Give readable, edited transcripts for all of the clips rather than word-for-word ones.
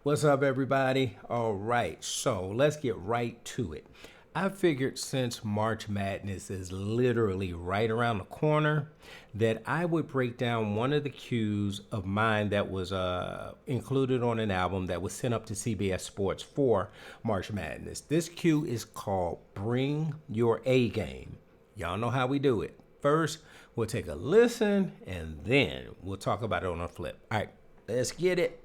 What's up, everybody? All right, so let's get right to it. I figured since March Madness is literally right around the corner, that I would break down one of the cues of mine that was included on an album that was sent up to CBS Sports for March Madness. This cue is called Bring Your A Game. Y'all know how we do it. First, we'll take a listen and then we'll talk about it on a flip. All right, let's get it.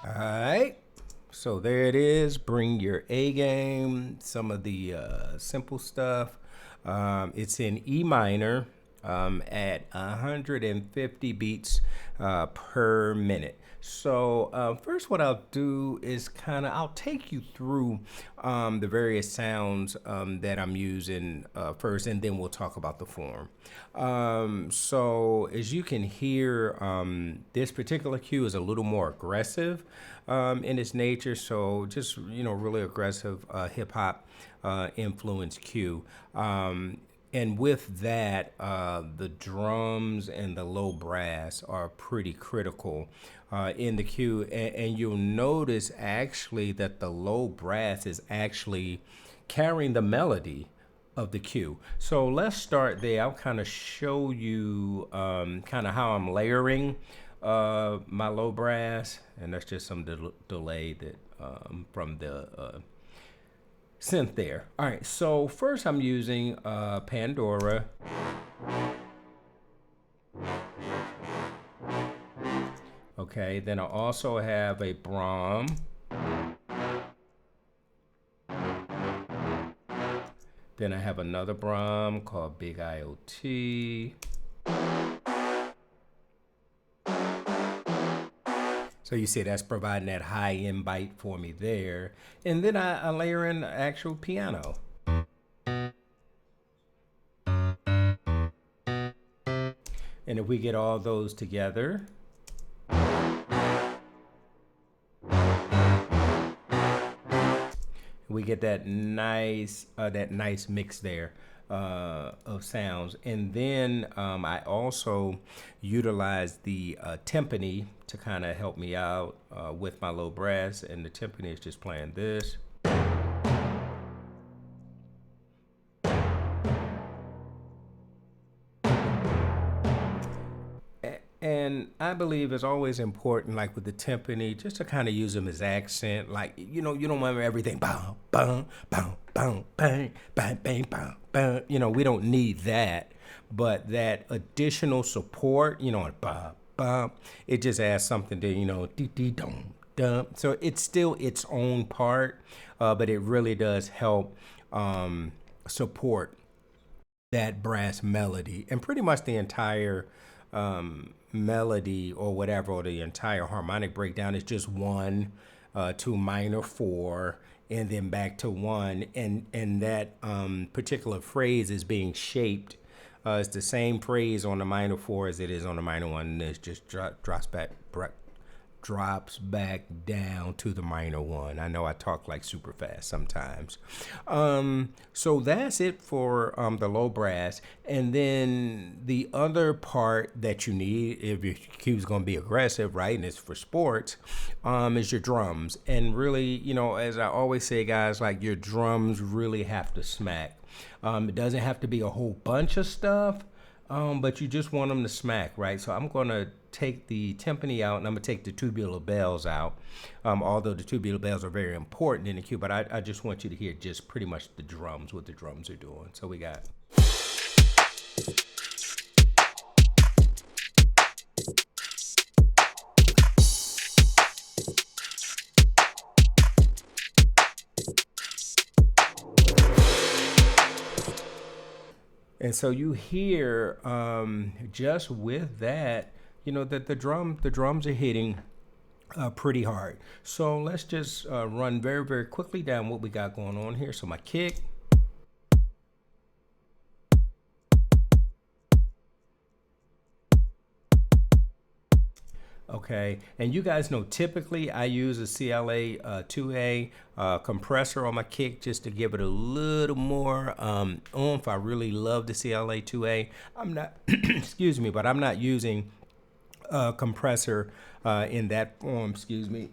All right. So there it is. Bring your A game. Some of the simple stuff. It's in E minor at 150 beats per minute. So first, what I'll do is I'll take you through the various sounds that I'm using first, and then we'll talk about the form. So as you can hear, this particular cue is a little more aggressive in its nature. So just, really aggressive hip hop influence cue. And with that, the drums and the low brass are pretty critical in the cue. And you'll notice actually that the low brass is actually carrying the melody of the cue. So let's start there. I'll kind of show you how I'm layering my low brass. And that's just some delay that from the synth there. All right, so first I'm using Pandora. Okay, then I also have a Brahm. Then I have another Brahm called Big IoT. So you see that's providing that high end bite for me there. And then I layer in actual piano. And if we get all those together, we get that nice mix there of sounds. And then I also utilize the timpani to kind of help me out with my low brass, and the timpani is just playing this. And I believe it's always important, like with the timpani, just to kind of use them as accent. Like, you don't want everything, bang, bang, bang, bang, bang, bang, bang, bang, bang. We don't need that. But that additional support, ba, bump. It just adds something to, dee dee dum dum. So it's still its own part, but it really does help support that brass melody and pretty much the entire melody or whatever, or the entire harmonic breakdown is just one to minor four and then back to one, and that particular phrase is being shaped. It's the same phrase on the minor four as it is on the minor one, and it just drops back down to the minor one. I know I talk like super fast sometimes. So that's it for the low brass. And then the other part that you need if your cue's going to be aggressive, right, and it's for sports, is your drums. And really, as I always say, guys, like your drums really have to smack. It doesn't have to be a whole bunch of stuff, but you just want them to smack, right? So I'm going to take the timpani out and I'm going to take the tubular bells out, although the tubular bells are very important in the cue, but I just want you to hear just pretty much the drums, what the drums are doing. So we got... And so you hear just with that, that the drums are hitting pretty hard. So let's just run very, very quickly down what we got going on here. So my kick. Okay, and you guys know typically I use a CLA 2A compressor on my kick just to give it a little more oomph. I really love the CLA 2A. I'm not, excuse me, but I'm not using a compressor in that form, excuse me,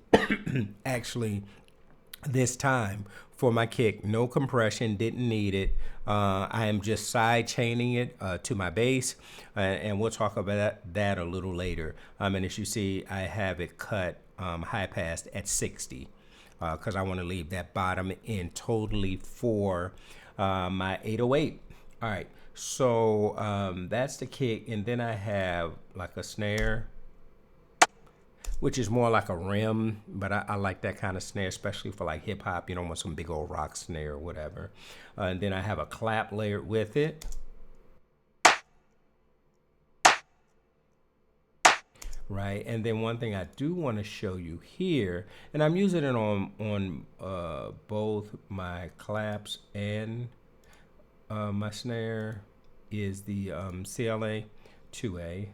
actually this time for my kick. No compression, didn't need it. I am just side chaining it to my bass, and we'll talk about that a little later. And as you see, I have it cut high pass at 60 because I want to leave that bottom end totally for my 808. All right, so that's the kick, and then I have like a snare, which is more like a rim, but I like that kind of snare, especially for like hip hop, with some big old rock snare or whatever. And then I have a clap layered with it. Right, and then one thing I do want to show you here, and I'm using it on both my claps and my snare, is the CLA 2A.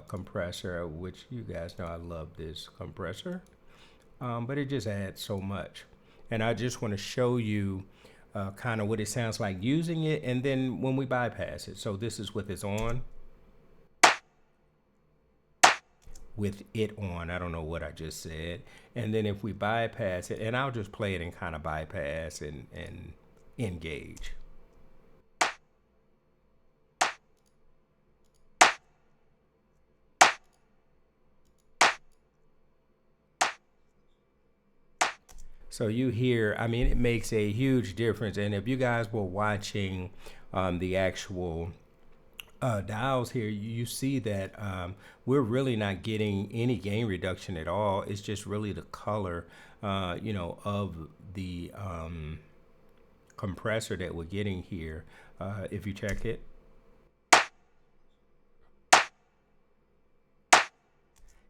Compressor, which you guys know I love this compressor, but it just adds so much. And I just want to show you kind of what it sounds like using it, and then when we bypass it. So this is with it's on, with it on. I don't know what I just said. And then if we bypass it, and I'll just play it and kind of bypass and engage. So you hear, I mean, it makes a huge difference. And if you guys were watching the actual dials here, you see that we're really not getting any gain reduction at all. It's just really the color, of the compressor that we're getting here. If you check it.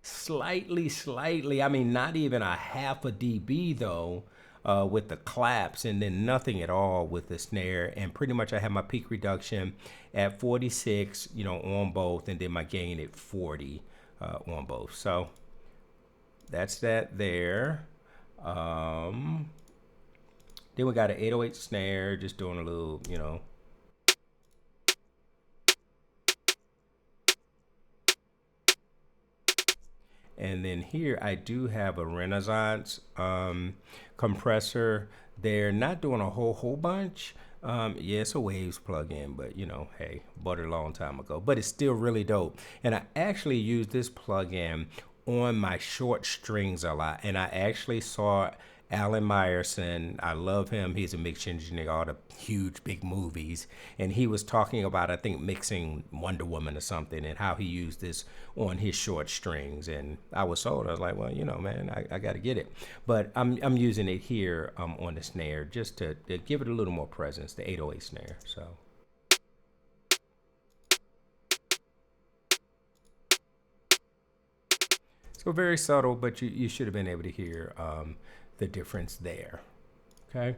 Slightly, I mean, not even a half a dB though, with the claps, and then nothing at all with the snare. And pretty much I have my peak reduction at 46, on both, and then my gain at 40 on both. So that's that there. Then we got an 808 snare, just doing a little, And then here I do have a Renaissance compressor. They're not doing a whole bunch. Yeah, it's a Waves plugin, but hey, bought it a long time ago. But it's still really dope. And I actually use this plugin on my short strings a lot. And I actually saw Alan Meyerson. I love him. He's a mix engineer, all the huge big movies. And he was talking about, I think, mixing Wonder Woman or something and how he used this on his short strings. And I was sold. I was like, well, you know, man, I got to get it. But I'm using it here on the snare just to give it a little more presence, the 808 snare. So very subtle, but you should have been able to hear the difference there. Okay.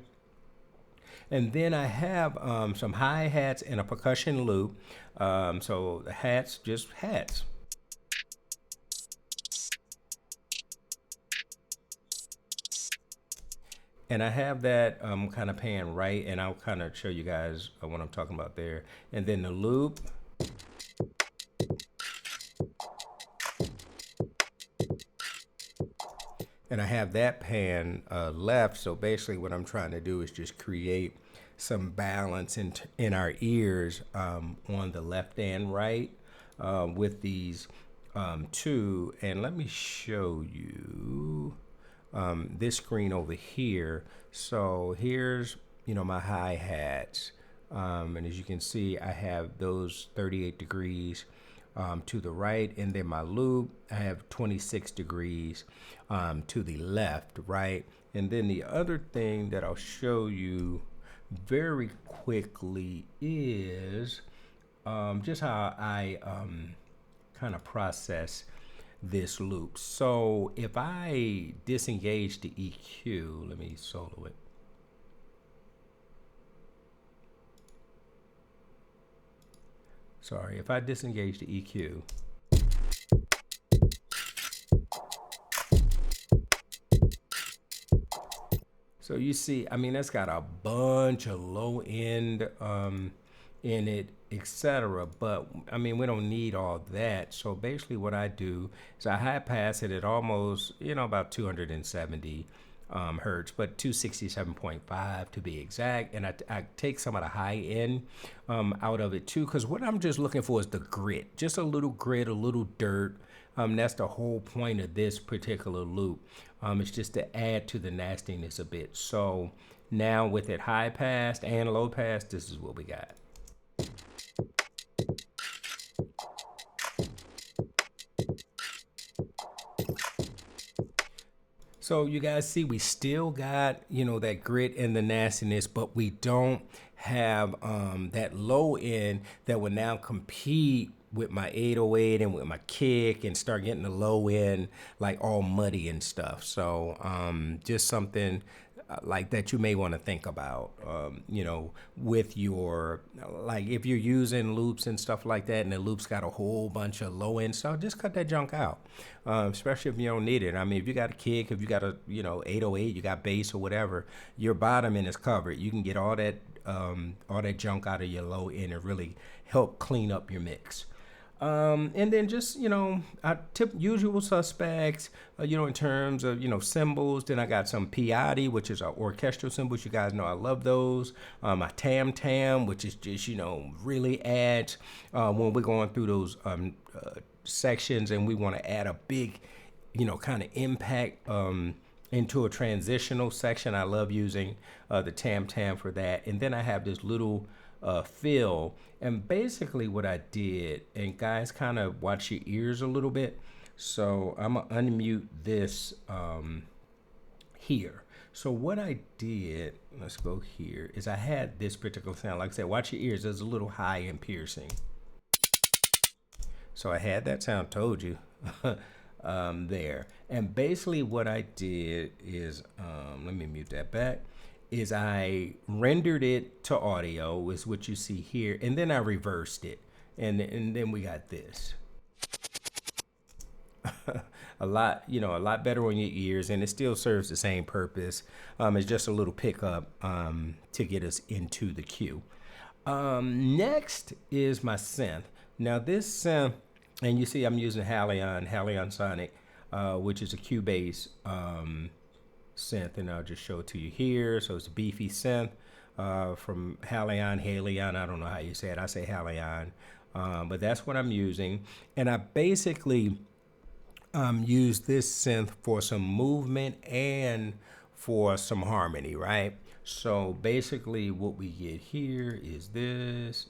And then I have some hi-hats and a percussion loop. So the hats, just hats. And I have that kind of pan right, and I'll kind of show you guys what I'm talking about there. And then the loop. And I have that pan left. So basically what I'm trying to do is just create some balance in our ears on the left and right with these two. And let me show you this screen over here. So here's, you know, my hi-hats. And as you can see, I have those 38 degrees to the right, and then my loop, I have 26 degrees to the left, right? And then the other thing that I'll show you very quickly is just how I kind of process this loop. So if I disengage the EQ, let me solo it. Sorry, if I disengage the EQ, so you see, I mean, that's got a bunch of low end in it, etc. But I mean, we don't need all that. So basically what I do is I high pass it at almost, you know, about 270 hertz, but 267.5 to be exact. And I take some of the high end out of it too, because what I'm just looking for is the grit, just a little grit, a little dirt. That's the whole point of this particular loop. It's just to add to the nastiness a bit. So now with it high pass and low pass, this is what we got. So you guys see, we still got, you know, that grit and the nastiness, but we don't have that low end that will now compete with my 808 and with my kick and start getting the low end like all muddy and stuff. So just something like that you may want to think about, you know, with your, like if you're using loops and stuff like that and the loop's got a whole bunch of low end stuff, just cut that junk out, especially if you don't need it. I mean, if you got a kick, if you got a, you know, 808, you got bass or whatever, your bottom end is covered. You can get all that junk out of your low end and really help clean up your mix. And then just, you know, I tip usual suspects, you know, in terms of, you know, cymbals. Then I got some Piatti, which is our orchestral cymbals. You guys know I love those. My tam tam, which is just, you know, really adds when we're going through those sections and we want to add a big, you know, kind of impact into a transitional section. I love using the tam tam for that. And then I have this little fill. And basically what I did, and guys, kind of watch your ears a little bit. So I'm gonna unmute this here. So what I did, let's go here, is I had this particular sound. Like I said, watch your ears. There's a little high and piercing. So I had that sound, told you, there. And basically what I did is, let me mute that back, is I rendered it to audio, is what you see here, and then I reversed it. And then we got this. a lot better on your ears, and it still serves the same purpose. It's just a little pickup to get us into the cue. Next is my synth. Now this synth, and you see I'm using Halion Sonic, which is a Cubase synth, and I'll just show it to you here. So it's a beefy synth from Halion. I don't know how you say it. I say Halion, but that's what I'm using. And I basically use this synth for some movement and for some harmony, right? So basically what we get here is this.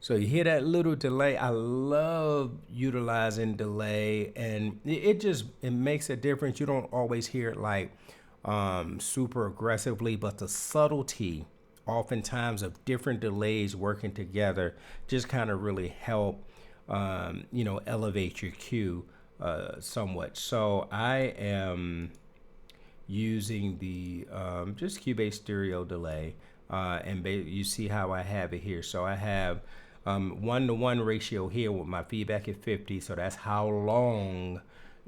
So you hear that little delay. I love utilizing delay, and it just it makes a difference. You don't always hear it like super aggressively, but the subtlety oftentimes of different delays working together just kind of really help elevate your cue somewhat. So I am using the just Cubase stereo delay, and you see how I have it here. So I have 1-to-1 ratio here with my feedback at 50, so that's how long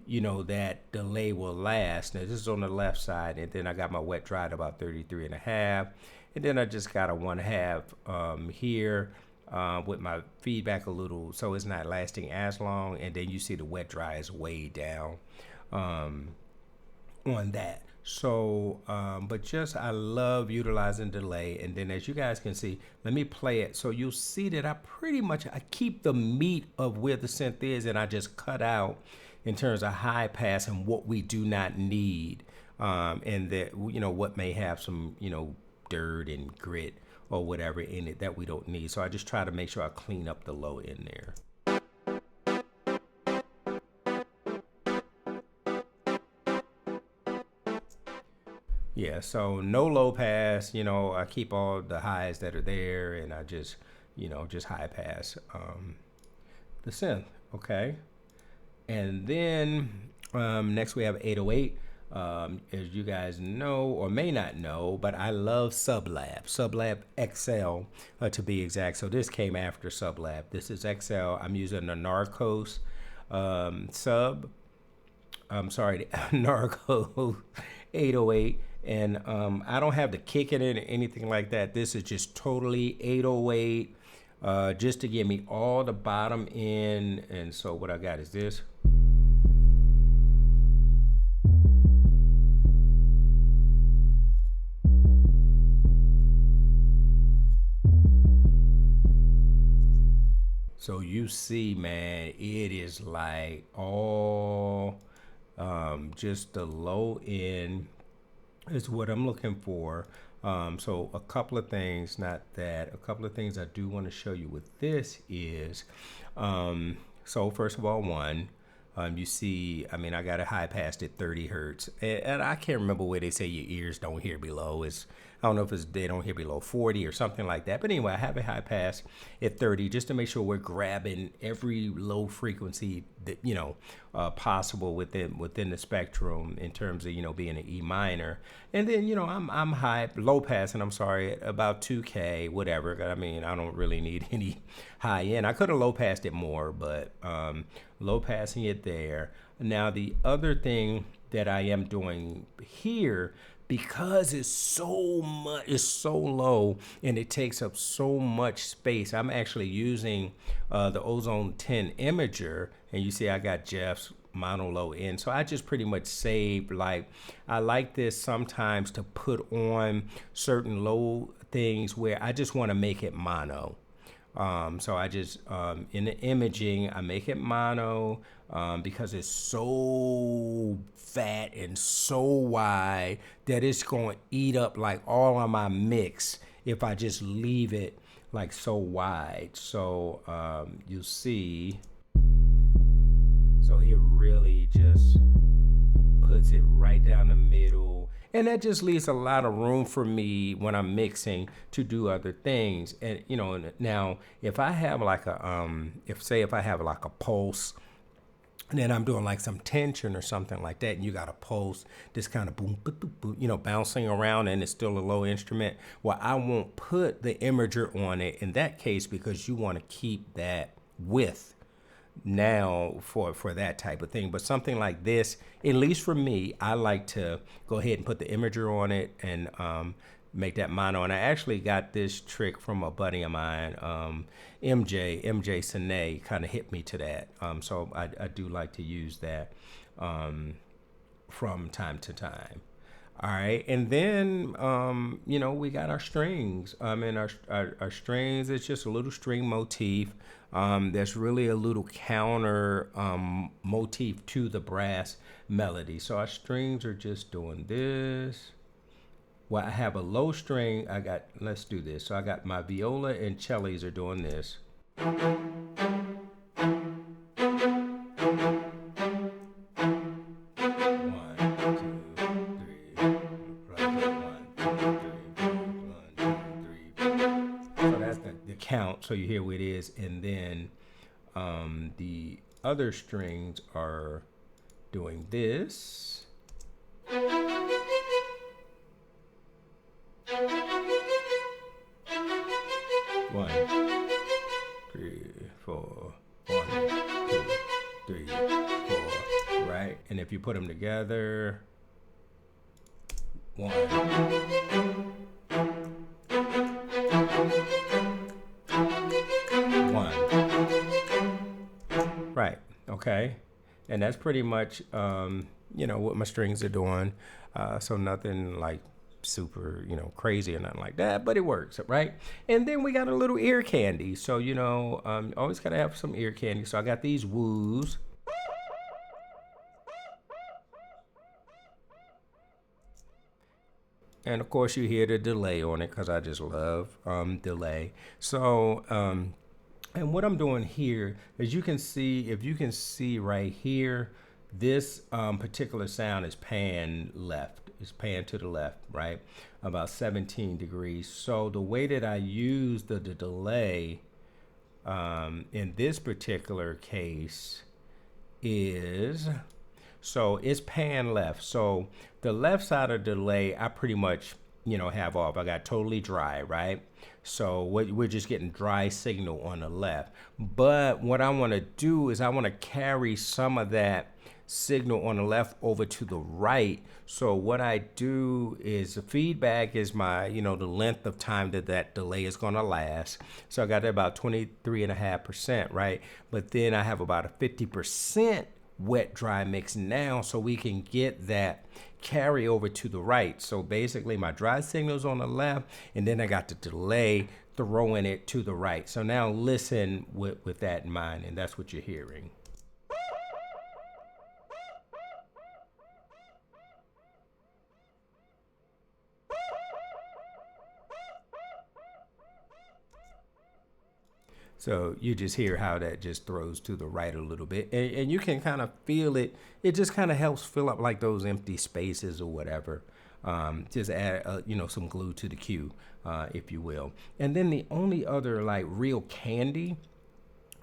that delay will last. Now this is on the left side, and then I got my wet dry at about 33.5, and then I just got a 1/2 here with my feedback a little, so it's not lasting as long, and then you see the wet dry is way down on that. So, but just I love utilizing delay, and then as you guys can see, let me play it. So you'll see that I keep the meat of where the synth is, and I just cut out in terms of high pass and what we do not need, and that what may have some dirt and grit or whatever in it that we don't need. So I just try to make sure I clean up the low in there. Yeah, so no low pass, I keep all the highs that are there, and I just, just high pass the synth, okay? And then next we have 808. As you guys know or may not know, but I love Sublab XL to be exact. So this came after Sublab. This is XL. I'm using a Narcos Narcos 808. And I don't have the kick in it or anything like that. This is just totally 808, just to give me all the bottom end. And so what I got is this. So you see, man, it is like all just the low end is what I'm looking for. So a couple of things, a couple of things I do want to show you with this is, so first of all, you see, I mean, I got a high pass at 30 hertz, and I can't remember where they say your ears don't hear below. I don't know if they don't hear below 40 or something like that. But anyway, I have a high pass at 30 just to make sure we're grabbing every low frequency that possible within the spectrum in terms of being an E minor. And then I'm high low passing. I'm sorry, at about 2K, whatever. I mean, I don't really need any high end. I could have low passed it more, but low passing it there. Now the other thing that I am doing here, because it's so low and it takes up so much space, I'm actually using the Ozone 10 imager, and you see I got Jeff's mono low end. So I just pretty much saved, I like this sometimes to put on certain low things where I just want to make it mono. So I just, in the imaging, I make it mono because it's so fat and so wide that it's going to eat up like all of my mix if I just leave it like so wide. So you see, so it really just puts it right down the middle. And that just leaves a lot of room for me when I'm mixing to do other things. And now if I have like if I have like a pulse, and then I'm doing like some tension or something like that, and you got a pulse, this kind of boom, boom, boom, bouncing around, and it's still a low instrument. Well, I won't put the imager on it in that case because you want to keep that width now for that type of thing. But something like this, at least for me, I like to go ahead and put the imager on it and make that mono. And I actually got this trick from a buddy of mine, MJ Sine, kind of hit me to that. So I do like to use that from time to time. All right, and then we got our strings. And our strings, it's just a little string motif. There's really a little counter motif to the brass melody. So our strings are just doing this. Well, I have a low string. Let's do this. So I got my viola and cellos are doing this. Count, so you hear what it is, and then the other strings are doing this. 1, 3, 4. 1, 2, 3, 4. Right, and if you put them together, 1. Right. Okay. And that's pretty much, what my strings are doing. So nothing like super, crazy or nothing like that, but it works, right? And then we got a little ear candy. So, always got to have some ear candy. So I got these woos. And of course you hear the delay on it because I just love delay. So, and what I'm doing here is if you can see right here, this particular sound is pan left. It's pan to the left, right? About 17 degrees. So the way that I use the delay in this particular case is, so it's pan left. So the left side of the delay, I pretty much, have off. I got totally dry, right? So we're just getting dry signal on the left. But what I want to do is I want to carry some of that signal on the left over to the right. So what I do is the feedback is my, the length of time that delay is going to last. So I got about 23.5%, right? But then I have about a 50% wet dry mix now, so we can get that carry over to the right. So basically my dry signal's on the left, and then I got the delay throwing it to the right. So now listen with that in mind, and that's what you're hearing. So you just hear how that just throws to the right a little bit, and you can kind of feel it. It just kind of helps fill up like those empty spaces or whatever. Just add, some glue to the cue, if you will. And then the only other like real candy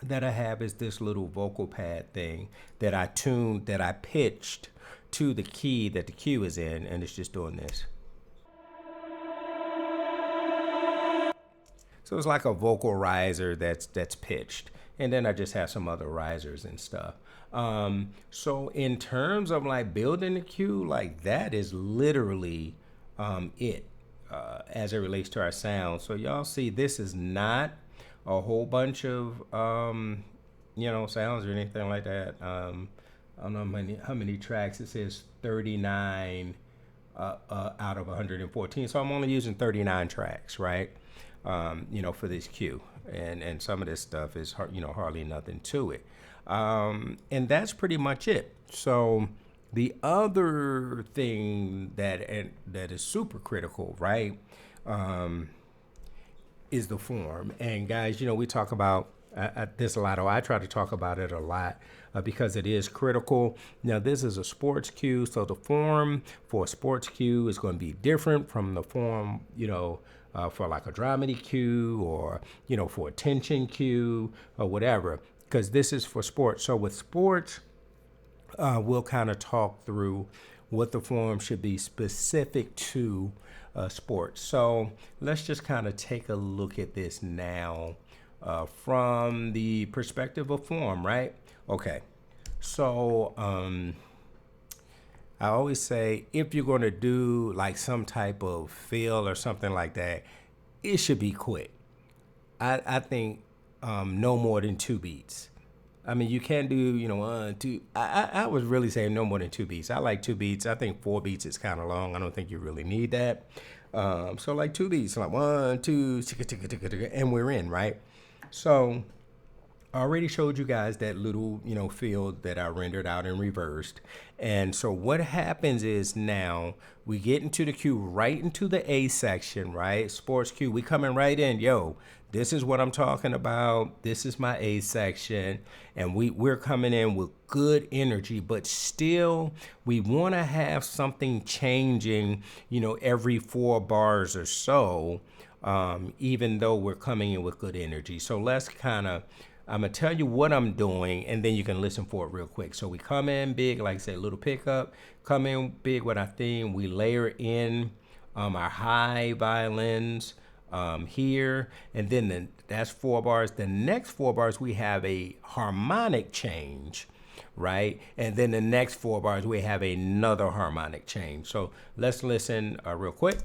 that I have is this little vocal pad thing that I tuned, that I pitched to the key that the cue is in, and it's just doing this. So it's like a vocal riser that's pitched. And then I just have some other risers and stuff. So in terms of like building the cue, like that is literally it as it relates to our sound. So y'all see, this is not a whole bunch of sounds or anything like that. I don't know how many tracks. It says 39 out of 114. So I'm only using 39 tracks, right? For this cue, and some of this stuff is hardly nothing to it, and that's pretty much it. So the other thing that is super critical, right, is the form. And guys, we talk about this a lot, or I try to talk about it a lot because it is critical. Now, this is a sports cue, so the form for a sports cue is going to be different from the form, for like a dramedy cue, or, for a tension cue or whatever, because this is for sports. So with sports, we'll kind of talk through what the form should be specific to sports. So let's just kind of take a look at this now from the perspective of form, right? Okay. So I always say if you're going to do like some type of fill or something like that, it should be quick. I think no more than 2 beats. I mean, you can do, 1, 2. I was really saying no more than 2 beats. I like 2 beats. I think 4 beats is kind of long. I don't think you really need that. So like 2 beats, like 1, 2, and we're in, right? So I already showed you guys that little, field that I rendered out and reversed. And so what happens is now we get into the cue, right into the A section, right? Sports cue, we coming right in. Yo, this is what I'm talking about. This is my A section. And we're coming in with good energy, but still we want to have something changing, every 4 bars or so, even though we're coming in with good energy. So let's I'm going to tell you what I'm doing, and then you can listen for it real quick. So we come in big, like I said, little pickup, come in big with our theme. We layer in our high violins here, and then that's 4 bars. The next 4 bars, we have a harmonic change, right? And then the next 4 bars, we have another harmonic change. So let's listen real quick.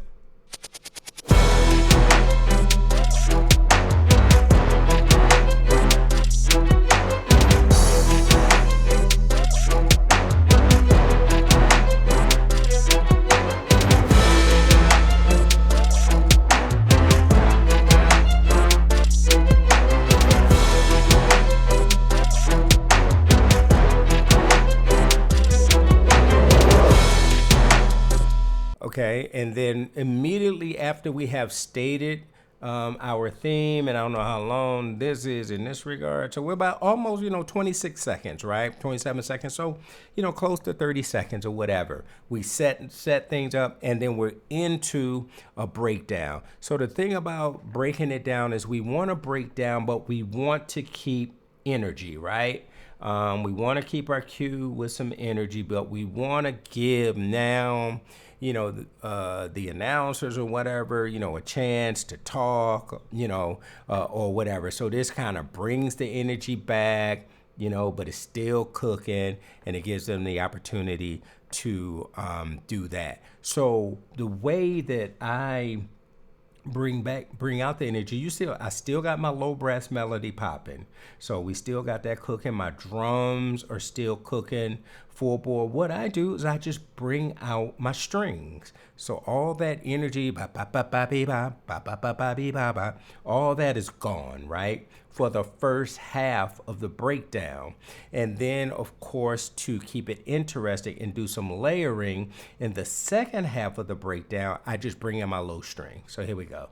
Okay, and then immediately after we have stated our theme, and I don't know how long this is in this regard, so we're about almost 26 seconds, right? 27 seconds, so close to 30 seconds or whatever. We set things up, and then we're into a breakdown. So the thing about breaking it down is we want to break down, but we want to keep energy, right? We want to keep our cue with some energy, but we want to give now the announcers or whatever, a chance to talk, or whatever. So this kind of brings the energy back, but it's still cooking, and it gives them the opportunity to do that. So the way that I bring out the energy, I still got my low brass melody popping, so we still got that cooking. My drums are still cooking full bore. What I do is I just bring out my strings, so all that energy, all that is gone, right, for the first half of the breakdown. And then of course, to keep it interesting and do some layering in the second half of the breakdown, I just bring in my low string. So here we go.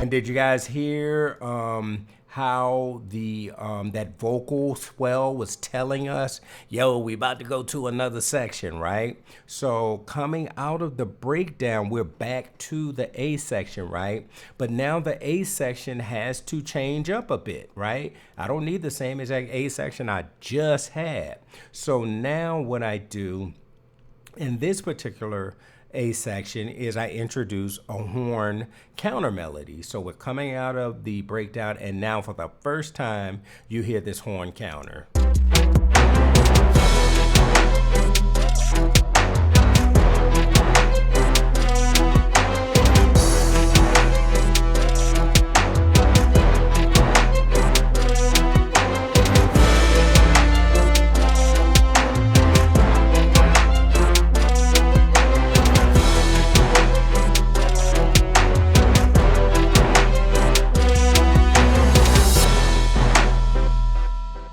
And did you guys hear how the that vocal swell was telling us, yo, we about to go to another section, right? So coming out of the breakdown, we're back to the A section, right? But now the A section has to change up a bit, right? I don't need the same exact A section I just had. So now what I do in this particular A section is I introduce a horn counter melody. So we're coming out of the breakdown, and now for the first time, you hear this horn counter.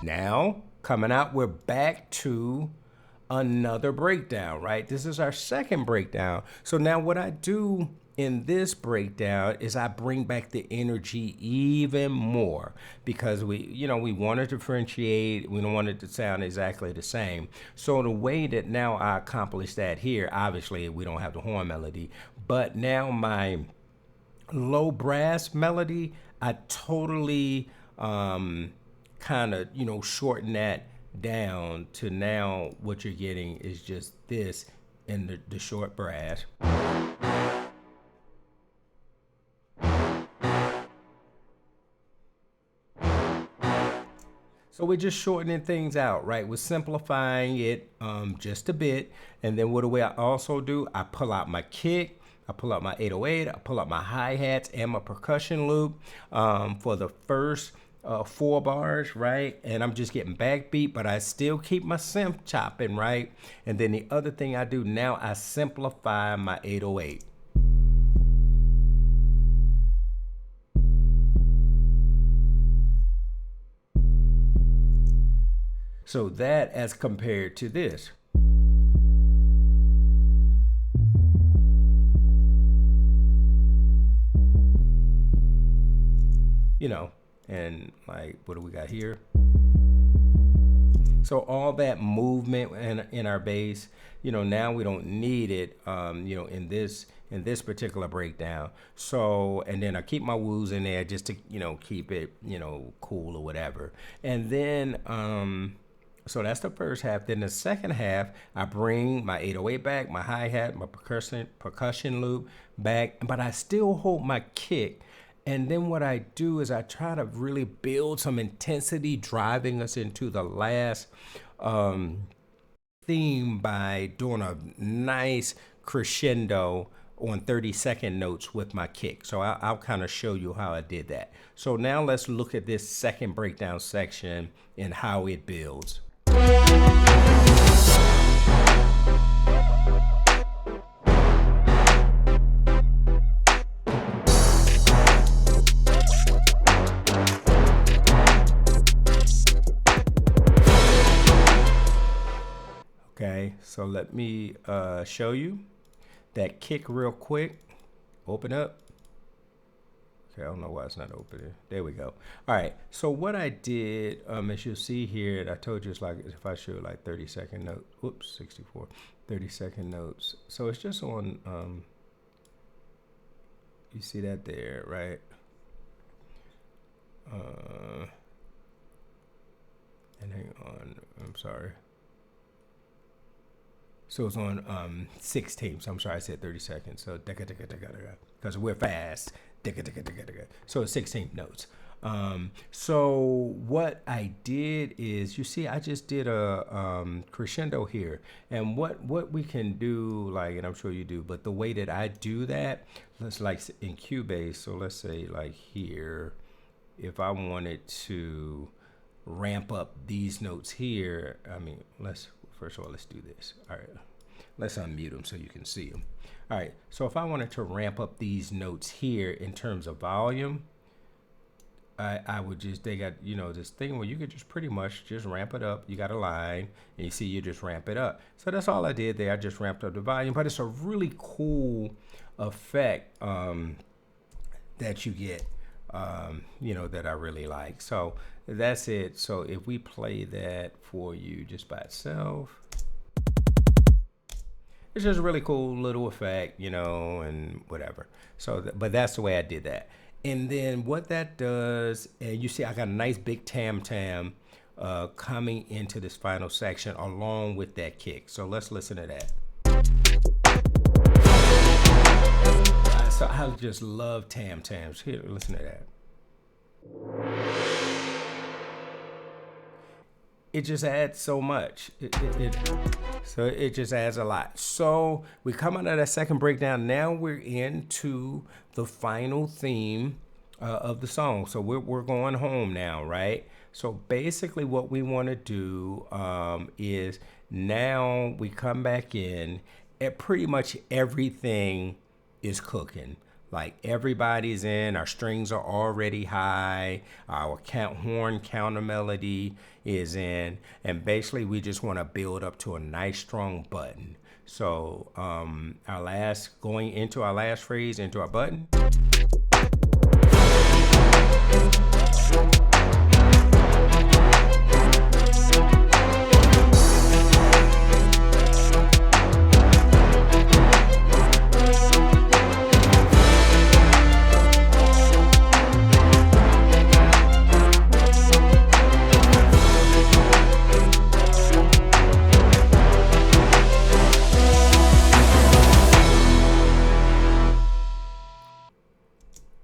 Now, coming out, we're back to another breakdown, right? This is our second breakdown. So now what I do in this breakdown is I bring back the energy even more because we want to differentiate. We don't want it to sound exactly the same. So the way that now I accomplish that here, obviously we don't have the horn melody, but now my low brass melody, I totally kind of, shorten that down to now what you're getting is just this in the short brass. So we're just shortening things out, right? We're simplifying it just a bit. And then what do I also do? I pull out my kick, I pull out my 808, I pull out my hi-hats and my percussion loop for the first 4 bars, right? And I'm just getting backbeat, but I still keep my synth chopping, right? And then the other thing I do now, I simplify my 808. So that as compared to this. And like, what do we got here? So all that movement in our bass, now we don't need it, in this particular breakdown. So, and then I keep my woos in there just to, keep it, cool or whatever. And then, so that's the first half. Then the second half, I bring my 808 back, my hi-hat, my percussion loop back, but I still hold my kick. And then what I do is I try to really build some intensity, driving us into the last theme by doing a nice crescendo on 30-second notes with my kick. So I'll kind of show you how I did that. So now let's look at this second breakdown section and how it builds. Okay, so let me show you that kick real quick. Open up. Okay, I don't know why it's not opening. There we go. All right, so what I did, as you'll see here, I told you it's like if I show like 30-second note, whoops, 64, 30-second notes. So it's just on, you see that there, right? And hang on, I'm sorry. So it's on 16. So I'm sorry, I said 30 seconds. So because we're fast. So it's 16 notes. So what I did is, you see, I just did a crescendo here. And what we can do, like, and I'm sure you do, but the way that I do that, let's like in Cubase. So let's say like here, if I wanted to ramp up these notes here, I mean, first of all, let's do this. All right, let's unmute them so you can see them. All right, so if I wanted to ramp up these notes here in terms of volume, I would just, they got, this thing where you could just pretty much just ramp it up. You got a line, and you see you just ramp it up. So that's all I did there. I just ramped up the volume, but it's a really cool effect that you get, that I really like. So that's it. So if we play that for you just by itself, it's just a really cool little effect, and whatever. So, but that's the way I did that. And then what that does, and you see I got a nice big tam-tam coming into this final section along with that kick. So let's listen to that. So I just love tam-tams. Here, listen to that. It just adds so much. So it just adds a lot. So we come out of that second breakdown. Now we're into the final theme of the song. So we're going home now, right? So basically what we want to do is now we come back in and pretty much everything is cooking. Like everybody's in, our strings are already high, our horn counter melody is in, and basically we just want to build up to a nice strong button. So going into our last phrase, into our button.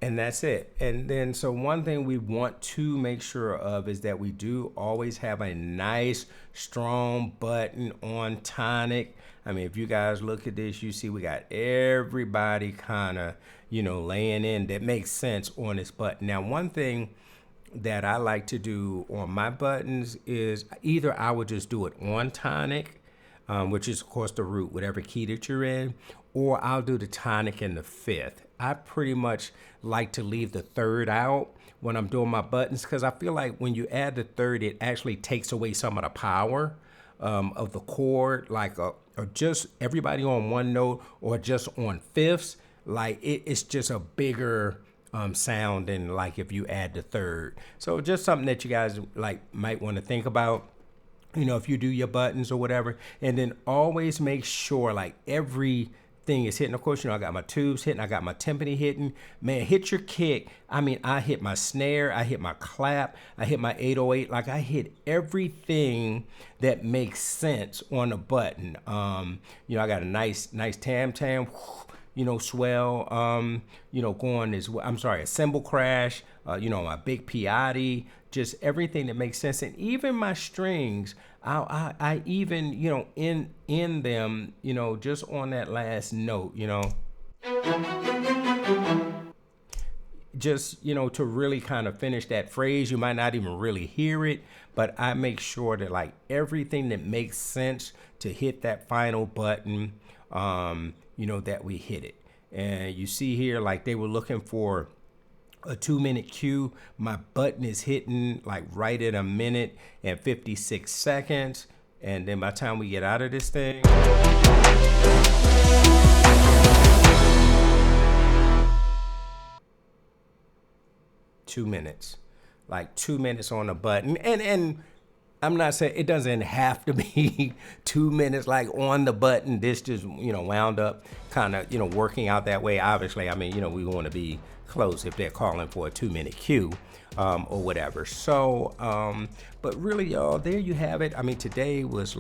And that's it. And then, so one thing we want to make sure of is that we do always have a nice, strong button on tonic. I mean, if you guys look at this, you see we got everybody kind of, laying in that makes sense on this button. Now, one thing that I like to do on my buttons is either I would just do it on tonic, which is of course the root, whatever key that you're in, or I'll do the tonic in the fifth. I pretty much like to leave the third out when I'm doing my buttons, because I feel like when you add the third, it actually takes away some of the power of the chord, like or just everybody on one note or just on fifths. Like it's just a bigger sound than like if you add the third. So just something that you guys might want to think about, if you do your buttons or whatever. And then always make sure everything is hitting. Of course, I got my tubes hitting, I got my timpani hitting. Man, hit your kick. I mean, I hit my snare, I hit my clap, I hit my 808. I hit everything that makes sense on the button. I got a nice tam tam, swell, going as well. I'm sorry, a cymbal crash, my big piatti, just everything that makes sense. And even my strings, I even, in them, just on that last note, just, to really kind of finish that phrase. You might not even really hear it, but I make sure that everything that makes sense to hit that final button, that we hit it. And you see here, they were looking for a 2-minute cue. My button is hitting right at 1 minute and 56 seconds. And then by the time we get out of this thing, two minutes, 2 minutes on the button. And I'm not saying it doesn't have to be 2 minutes on the button. This just, wound up kind of, working out that way. Obviously, I mean, we want to be close if they're calling for a 2-minute cue or whatever. So, but really, y'all, there you have it. I mean, today was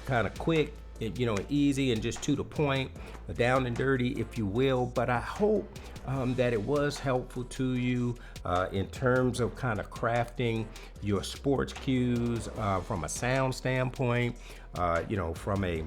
kind of quick, easy and just to the point, down and dirty, if you will. But I hope that it was helpful to you in terms of kind of crafting your sports cues from a sound standpoint, from a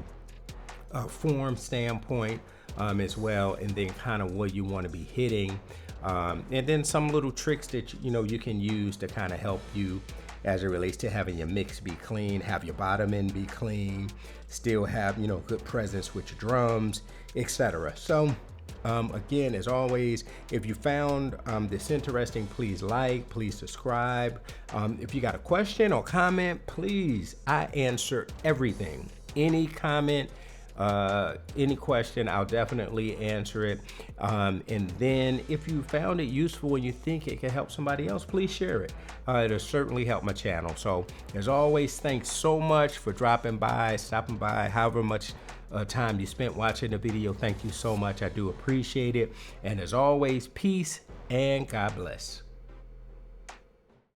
form standpoint as well, and then kind of what you want to be hitting, and then some little tricks that you can use to kind of help you as it relates to having your mix be clean, have your bottom end be clean, still have good presence with your drums, etc. So again, as always, if you found this interesting, please please subscribe. If you got a question or comment, please, I answer everything. Any comment, any question, I'll definitely answer it. And then if you found it useful and you think it can help somebody else, please share it. It'll certainly help my channel. So as always, thanks so much for stopping by, however much time you spent watching the video. Thank you so much. I do appreciate it. And as always, peace and God bless.